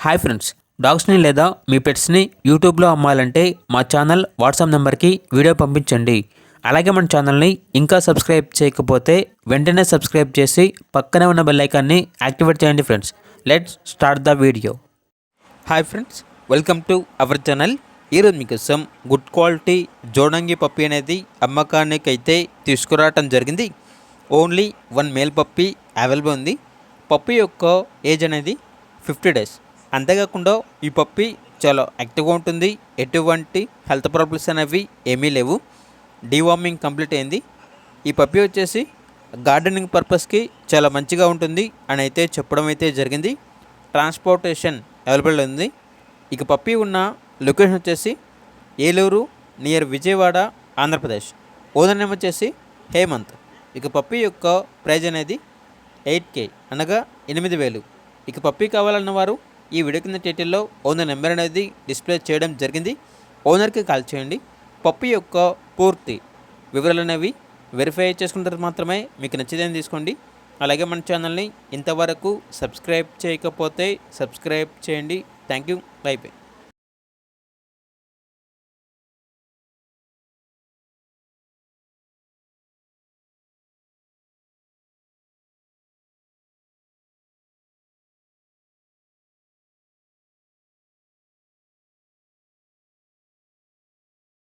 Hi friends, డాగ్స్ని లేదా మీ పెట్స్ని యూట్యూబ్లో అమ్మాలంటే మా ఛానల్ వాట్సాప్ నెంబర్కి వీడియో పంపించండి. అలాగే మన ఛానల్ని ఇంకా సబ్స్క్రైబ్ చేయకపోతే వెంటనే సబ్స్క్రైబ్ చేసి పక్కనే ఉన్న బెల్ ఐకాన్ని యాక్టివేట్ చేయండి friends. Let's start the video. Hi friends, welcome to our channel. ఈరోజు మీకోసం గుడ్ క్వాలిటీ జోడంగి పప్పి అనేది అమ్మకానికి అయితే తీసుకురావటం జరిగింది. ఓన్లీ 1 మేల్ పప్పి అవైలబుల్ ఉంది. పప్పి యొక్క ఏజ్ అనేది 50 డేస్. అంతేకాకుండా ఈ పప్పి చాలా యాక్టివ్గా ఉంటుంది. ఎటువంటి హెల్త్ ప్రాబ్లమ్స్ అనేవి ఏమీ లేవు. డీవార్మింగ్ కంప్లీట్ అయింది. ఈ పప్పి వచ్చేసి గార్డెనింగ్ పర్పస్కి చాలా మంచిగా ఉంటుంది అని అయితే చెప్పడం అయితే జరిగింది. ట్రాన్స్పోర్టేషన్ అవైలబుల్ ఉంది. ఇక పప్పి ఉన్న లొకేషన్ వచ్చేసి Eluru near Vijayawada, Andhra Pradesh. Owner name వచ్చేసి హేమంత్. ఇక పప్పి యొక్క ప్రైజ్ అనేది 8K అనగా 8,000. ఇక పప్పి కావాలన్న వారు ఈ వీడియో కింద టైటిల్లో ఓనర్ నెంబర్ అనేది డిస్ప్లే చేయడం జరిగింది. ఓనర్కి కాల్ చేయండి. పప్పి యొక్క పూర్తి వివరాలు అనేవి వెరిఫై చేసుకున్న తర్వాత మాత్రమే మీకు నచ్చితేనే తీసుకోండి. అలాగే మన ఛానల్ని ఇంతవరకు సబ్స్క్రైబ్ చేయకపోతే సబ్స్క్రైబ్ చేయండి. Thank you. By by.